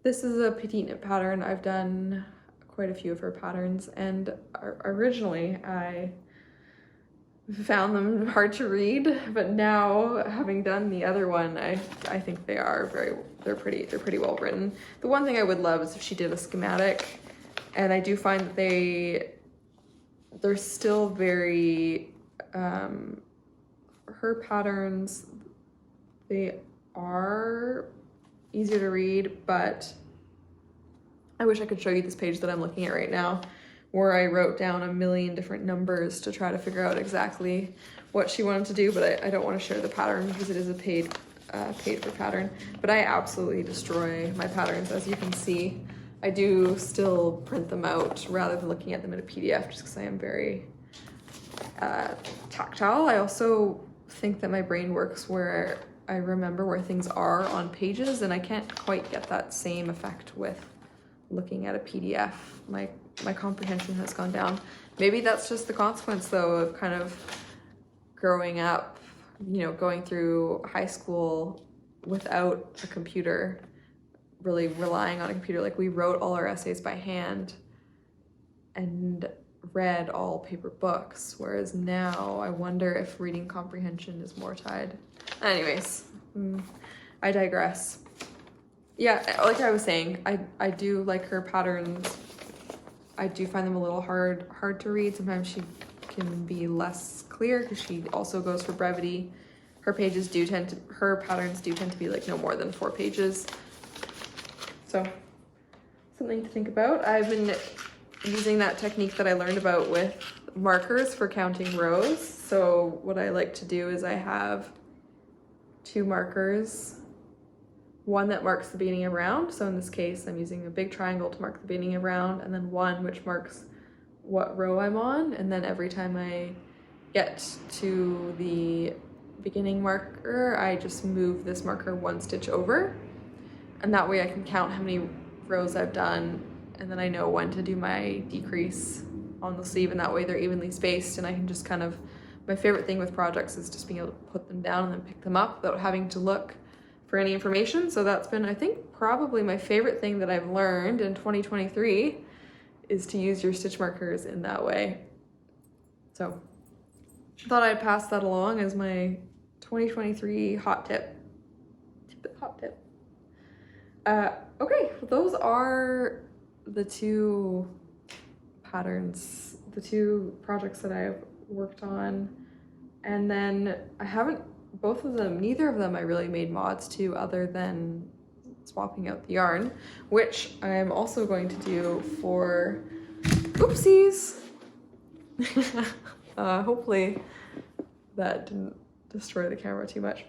This is a petite knit pattern. I've done quite a few of her patterns, and originally I found them hard to read, but now having done the other one, I think they're pretty well written. The one thing I would love is if she did a schematic, and I do find that they're still very her patterns, they are easier to read, but I wish I could show you this page that I'm looking at right now, where I wrote down a million different numbers to try to figure out exactly what she wanted to do, but I don't want to share the pattern because it is a paid for pattern. But I absolutely destroy my patterns, as you can see. I do still print them out rather than looking at them in a PDF, just because I am very tactile. I also think that my brain works where I remember where things are on pages, and I can't quite get that same effect with looking at a PDF. My comprehension has gone down. Maybe that's just the consequence, though, of kind of growing up, you know, going through high school without a computer, really relying on a computer. Like, we wrote all our essays by hand and read all paper books, whereas now I wonder if reading comprehension is more tied. Anyways, I digress. Yeah, like I was saying, I do like her patterns. I do find them a little hard to read. Sometimes she can be less clear because she also goes for brevity. Her patterns do tend to be like no more than 4 pages. So something to think about. I've been using that technique that I learned about with markers for counting rows. So what I like to do is I have 2 markers, one that marks the beginning of round. So in this case, I'm using a big triangle to mark the beginning of round, and then one which marks what row I'm on. And then every time I get to the beginning marker, I just move this marker 1 stitch over. And that way I can count how many rows I've done, and then I know when to do my decrease on the sleeve, and that way they're evenly spaced, and I can just kind of, my favorite thing with projects is just being able to put them down and then pick them up without having to look for any information. So that's been, I think, probably my favorite thing that I've learned in 2023 is to use your stitch markers in that way. So I thought I'd pass that along as my 2023 hot tip. Okay, those are the 2 patterns, the 2 projects that I've worked on. And then neither of them I really made mods to, other than swapping out the yarn, which I'm also going to do for, oopsies. Hopefully that didn't destroy the camera too much.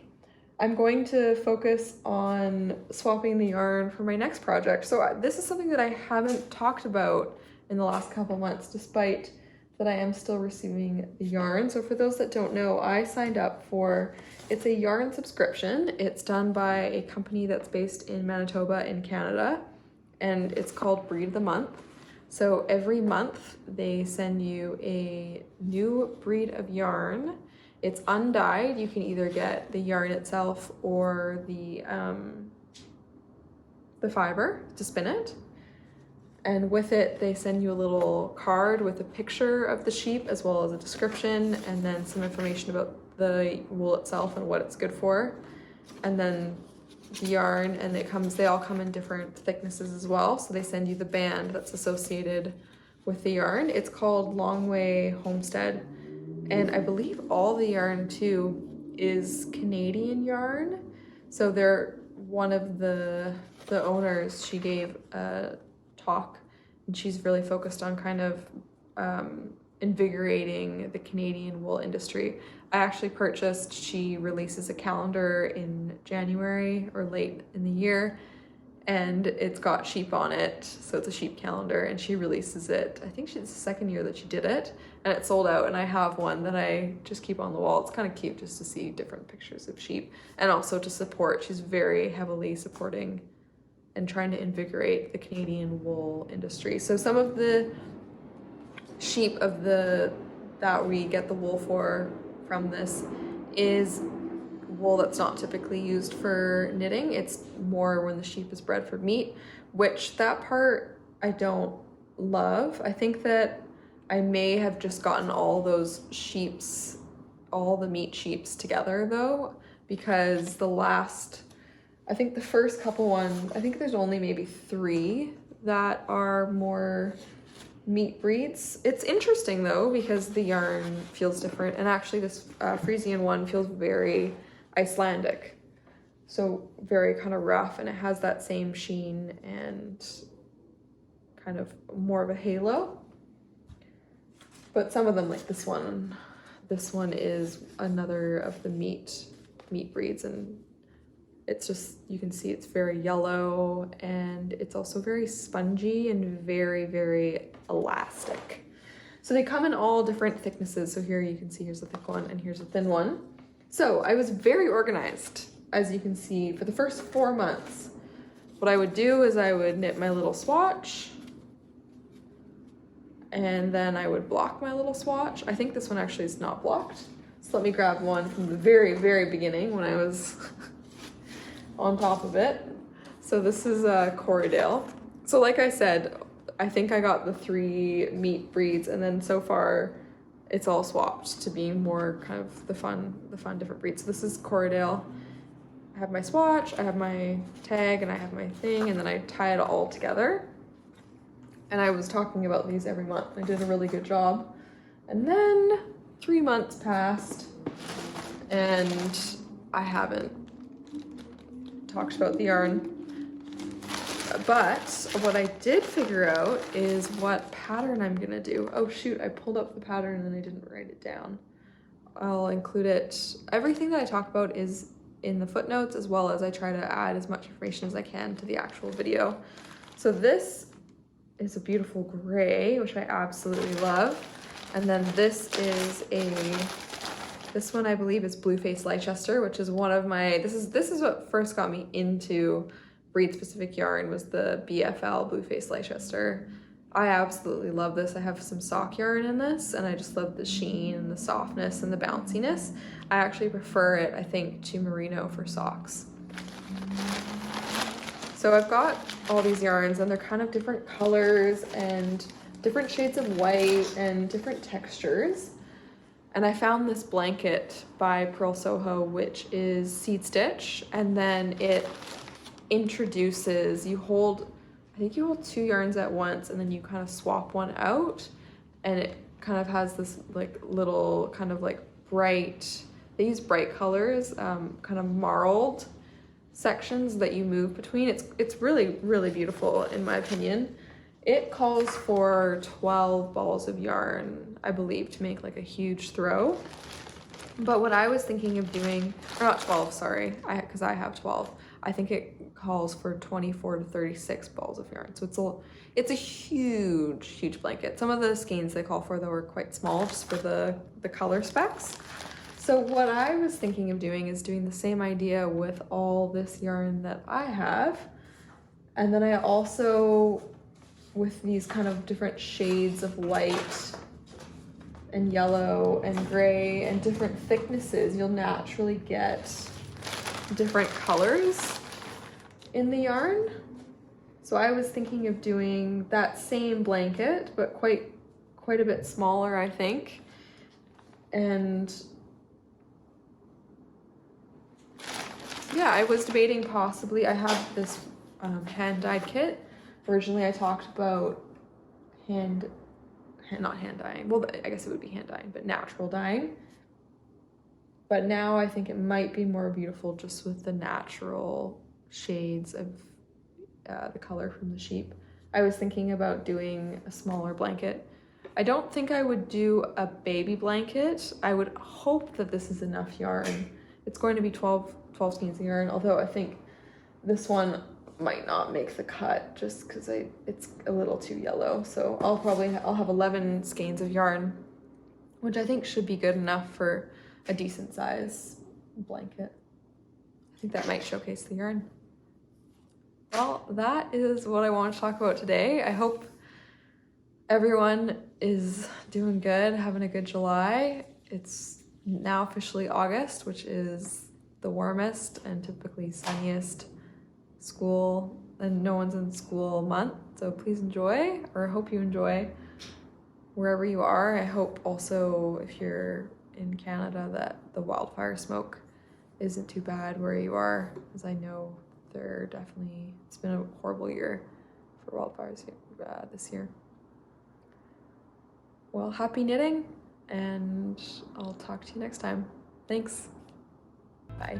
I'm going to focus on swapping the yarn for my next project. So this is something that I haven't talked about in the last couple months, despite that I am still receiving the yarn. So for those that don't know, I signed up for, it's a yarn subscription. It's done by a company that's based in Manitoba in Canada, and it's called Breed of the Month. So every month they send you a new breed of yarn. It's undyed. You can either get the yarn itself or the fiber to spin it. And with it, they send you a little card with a picture of the sheep as well as a description, and then some information about the wool itself and what it's good for. And then the yarn, and they all come in different thicknesses as well. So they send you the band that's associated with the yarn. It's called Longway Homestead. And I believe all the yarn too is Canadian yarn. So they're one of the owners, she gave a talk, and she's really focused on kind of invigorating the Canadian wool industry. I actually she releases a calendar in January or late in the year, and it's got sheep on it, so it's a sheep calendar, and she releases it. I think it's the 2nd year that she did it, and it sold out, and I have one that I just keep on the wall. It's kind of cute just to see different pictures of sheep, and also to support. She's very heavily supporting and trying to invigorate the Canadian wool industry. So some of the sheep that we get the wool from this is wool that's not typically used for knitting. It's more when the sheep is bred for meat, which that part I don't love. I think that I may have just gotten all those sheeps, all the meat sheeps together though, because I think the first couple ones, I think there's only maybe 3 that are more meat breeds. It's interesting though, because the yarn feels different, and actually this Frisian one feels very Icelandic. So very kind of rough, and it has that same sheen and kind of more of a halo. But some of them, like this one is another of the meat breeds, and it's just, you can see it's very yellow, and it's also very spongy and very, very elastic. So they come in all different thicknesses. So here you can see, here's a thick one and here's a thin one. So I was very organized, as you can see, for the first 4 months. What I would do is I would knit my little swatch, and then I would block my little swatch. I think this one actually is not blocked. So let me grab one from the very, very beginning when I was on top of it. So this is Corriedale. So like I said, I think I got the 3 meat breeds, and then so far it's all swapped to being more kind of the fun different breeds. So this is Corriedale. I have my swatch, I have my tag, and I have my thing, and then I tie it all together. And I was talking about these every month. I did a really good job. And then 3 months passed, and I haven't talked about the yarn. But what I did figure out is what pattern I'm gonna do. Oh shoot, I pulled up the pattern and I didn't write it down. I'll include it. Everything that I talk about is in the footnotes, as well as I try to add as much information as I can to the actual video. So this is a beautiful gray, which I absolutely love. And then this one I believe is Blueface Leicester, which is one of my, this is what first got me into breed specific yarn, was the BFL Blueface Leicester. I absolutely love this. I have some sock yarn in this, and I just love the sheen and the softness and the bounciness. I actually prefer it, I think, to merino for socks. So I've got all these yarns, and they're kind of different colors and different shades of white and different textures. And I found this blanket by Purl Soho, which is seed stitch, and then it introduces, I think you hold 2 yarns at once, and then you kind of swap one out, and it kind of has this like little kind of like bright, they use bright colors, kind of marled sections that you move between. It's really, really beautiful in my opinion. It calls for 12 balls of yarn, I believe, to make like a huge throw. But what I was thinking of doing, or not 12, sorry, because I have 12. I think it calls for 24 to 36 balls of yarn. So it's a huge, huge blanket. Some of the skeins they call for though are quite small, just for the color specs. So what I was thinking of doing is doing the same idea with all this yarn that I have. And then I also, with these kind of different shades of white and yellow and gray and different thicknesses, you'll naturally get different colors in the yarn. So I was thinking of doing that same blanket, but quite a bit smaller, I think. And yeah, I was debating possibly, I have this hand-dyed kit. Originally I talked about not hand dyeing, well I guess it would be hand dyeing, but natural dyeing. But now I think it might be more beautiful just with the natural shades of the color from the sheep. I was thinking about doing a smaller blanket. I don't think I would do a baby blanket. I would hope that this is enough yarn. It's going to be 12 skeins of yarn, although I think this one might not make the cut just because it's a little too yellow. So I'll have 11 skeins of yarn, which I think should be good enough for a decent size blanket. I think that might showcase the yarn. Well, that is what I want to talk about today. I hope everyone is doing good, having a good July. It's now officially August, which is the warmest and typically sunniest school, and no one's in school month, so please enjoy, or hope you enjoy wherever you are. I hope also if you're in Canada that the wildfire smoke isn't too bad where you are, because I know it's been a horrible year for wildfires this year. Well, happy knitting, and I'll talk to you next time. Thanks. Bye.